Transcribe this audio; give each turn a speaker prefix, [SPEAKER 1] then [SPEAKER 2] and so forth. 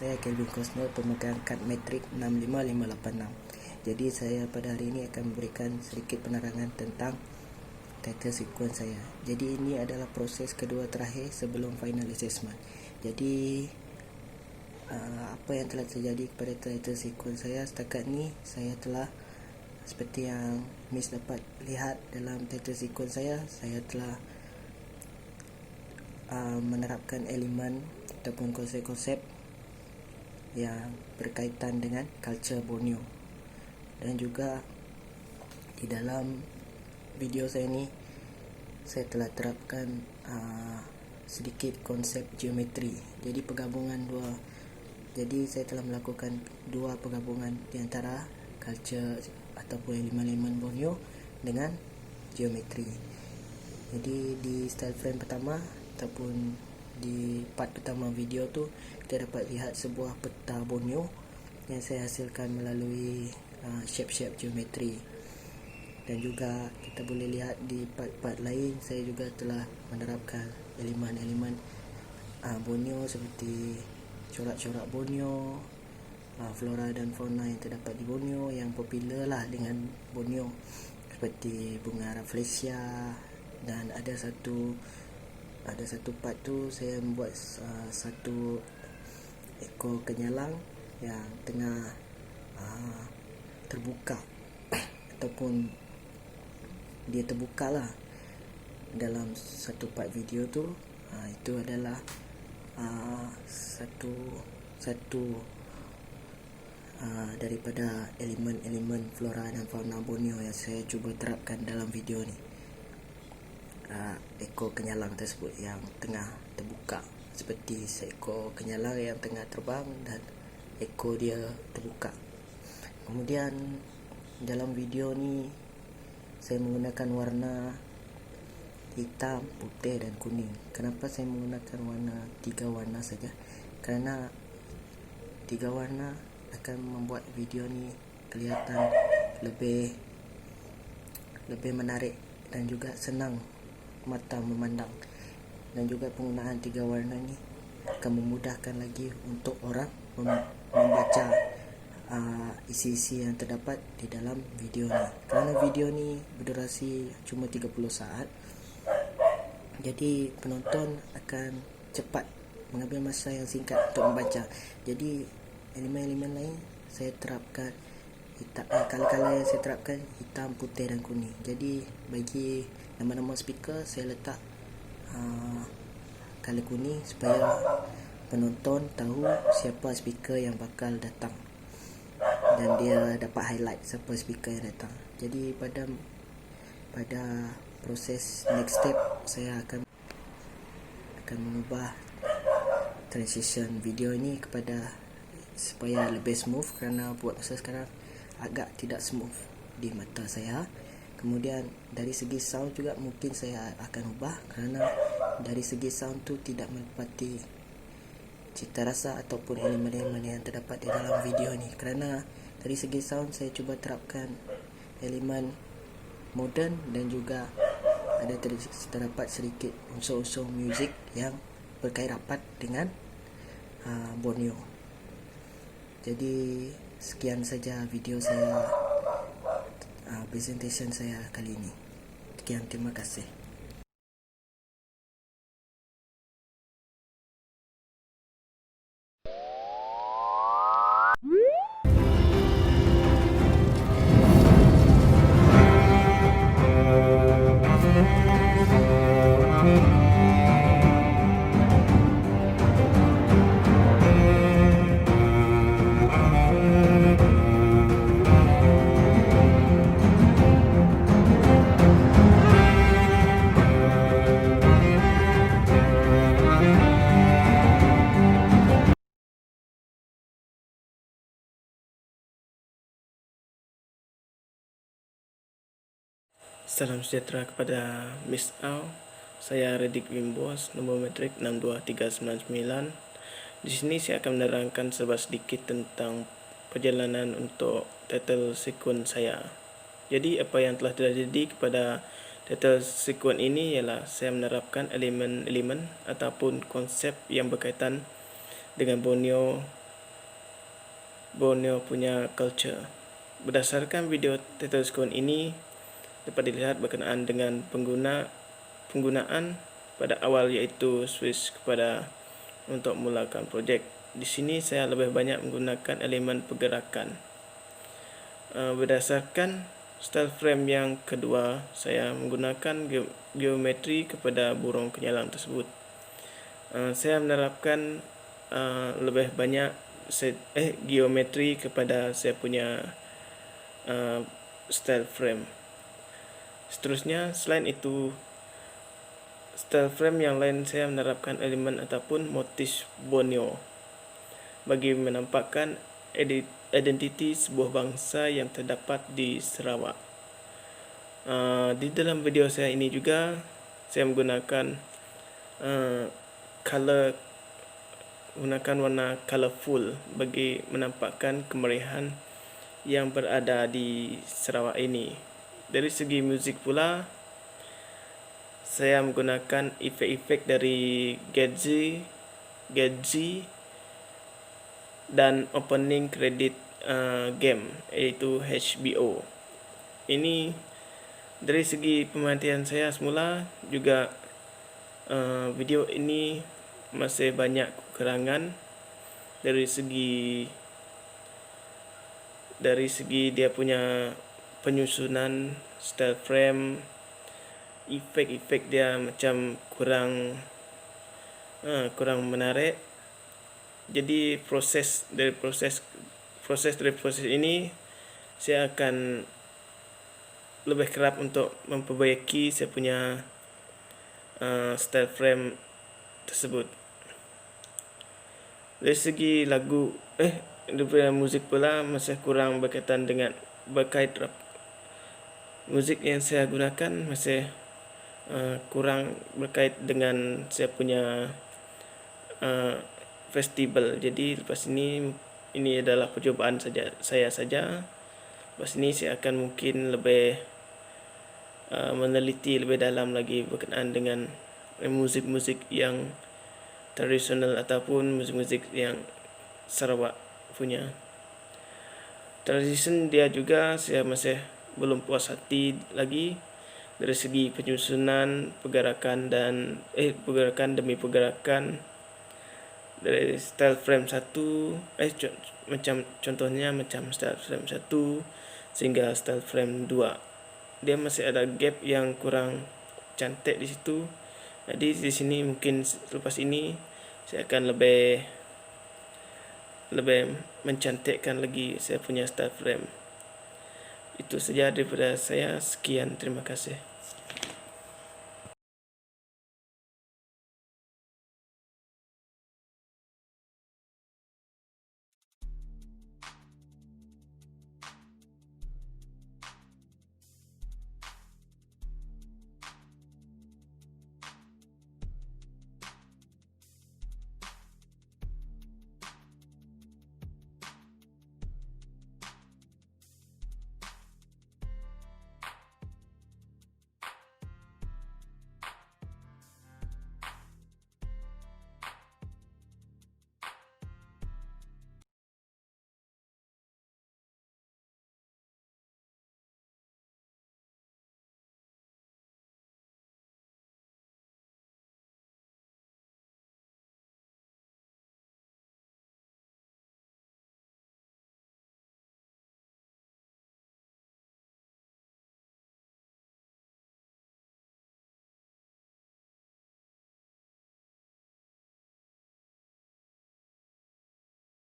[SPEAKER 1] Saya Kelvin Kosner, pemegang kad metrik 65586. Jadi saya pada hari ini akan memberikan sedikit penerangan tentang title sequence saya. Jadi ini adalah proses kedua terakhir sebelum final assessment. Jadi apa yang telah terjadi kepada title sequence saya setakat ni, saya telah, seperti yang Miss dapat lihat dalam title sequence saya telah menerapkan elemen ataupun konsep-konsep yang berkaitan dengan culture Borneo. Dan juga di dalam video saya ni, saya telah terapkan sedikit konsep geometri. Jadi saya telah melakukan dua penggabungan di antara culture ataupun elemen-elemen Borneo dengan geometri. Jadi di style frame pertama ataupun di part pertama video tu, kita dapat lihat sebuah peta Borneo yang saya hasilkan melalui shape-shape geometri. Dan juga kita boleh lihat di part-part lain, saya juga telah menerapkan elemen-elemen Borneo seperti corak-corak Borneo, flora dan fauna yang terdapat di Borneo yang popular lah dengan Borneo, seperti bunga rafflesia. Dan ada satu part tu saya membuat satu ekor kenyalang yang tengah terbuka ataupun dia terbuka lah dalam satu part video tu. Itu adalah satu daripada elemen-elemen flora dan fauna Borneo yang saya cuba terapkan dalam video ni. Ekor kenyalang tersebut yang tengah terbuka, seperti seekor kenyalang yang tengah terbang dan ekor dia terbuka. Kemudian dalam video ni saya menggunakan warna hitam, putih dan kuning. Kenapa saya menggunakan tiga warna saja? Kerana tiga warna akan membuat video ni kelihatan lebih menarik dan juga senang mata memandang. Dan juga penggunaan tiga warna ni akan memudahkan lagi untuk orang membaca isi-isi yang terdapat di dalam video ni. Kerana video ni berdurasi cuma 30 saat, jadi penonton akan cepat mengambil masa yang singkat untuk membaca. Jadi elemen-elemen lain saya terapkan kala-kala yang saya terapkan hitam, putih dan kuning. Jadi bagi nama-nama speaker saya letak color kuning supaya penonton tahu siapa speaker yang bakal datang dan dia dapat highlight siapa speaker yang datang. Jadi pada proses next step, saya akan mengubah transition video ini supaya lebih smooth, kerana buat masa sekarang agak tidak smooth di mata saya. Kemudian dari segi sound juga mungkin saya akan ubah, kerana dari segi sound tu tidak menepati cita rasa ataupun elemen-elemen yang terdapat di dalam video ni. Kerana dari segi sound saya cuba terapkan elemen moden dan juga terdapat sedikit unsur-unsur muzik yang berkait rapat dengan Borneo. Jadi sekian saja video saya, presentation saya kali ini. Sekian, terima kasih.
[SPEAKER 2] Salam sejahtera kepada Miss Au. Saya Redik Wimbos, nomor metrik 62399. Di sini saya akan menerangkan sedikit tentang perjalanan untuk title sequence saya. Jadi apa yang telah terjadi kepada title sequence ini ialah saya menerapkan elemen-elemen ataupun konsep yang berkaitan dengan Borneo punya culture. Berdasarkan video title sequence ini dapat dilihat berkenaan dengan penggunaan pada awal, iaitu switch kepada untuk mulakan projek. Di sini saya lebih banyak menggunakan elemen pergerakan. Berdasarkan style frame yang kedua, saya menggunakan geometri kepada burung kenyalang tersebut. Saya menerapkan lebih banyak geometri kepada saya punya style frame. Seterusnya, selain itu, style frame yang lain saya menerapkan elemen ataupun motif Borneo bagi menampakkan identiti sebuah bangsa yang terdapat di Sarawak. Di dalam video saya ini juga saya menggunakan warna colorful bagi menampakkan kemeriahan yang berada di Sarawak ini. Dari segi muzik pula, saya menggunakan efek-efek dari Gadzi dan opening credit game, iaitu HBO. Ini dari segi pemerhatian saya semula juga, video ini masih banyak kekurangan dari segi dia punya penyusunan style frame, efek-efek dia macam kurang menarik. Jadi proses dari proses ini saya akan lebih kerap untuk memperbaiki saya punya style frame tersebut. Dari segi daripada muzik pula masih kurang berkaitan dengan muzik yang saya gunakan masih kurang berkait dengan saya punya festival. Jadi lepas ini adalah percubaan saya saja. Lepas ini saya akan mungkin lebih meneliti lebih dalam lagi berkenaan dengan muzik-muzik yang tradisional ataupun muzik-muzik yang Sarawak punya. Tradisi dia juga saya masih belum puas hati lagi dari segi penyusunan pergerakan demi pergerakan dari style frame 1 contohnya style frame 1 sehingga style frame 2. Dia masih ada gap yang kurang cantik di situ. Jadi di sini mungkin lepas ini saya akan lebih mencantikkan lagi saya punya style frame. Itu saja daripada saya. Sekian, terima kasih.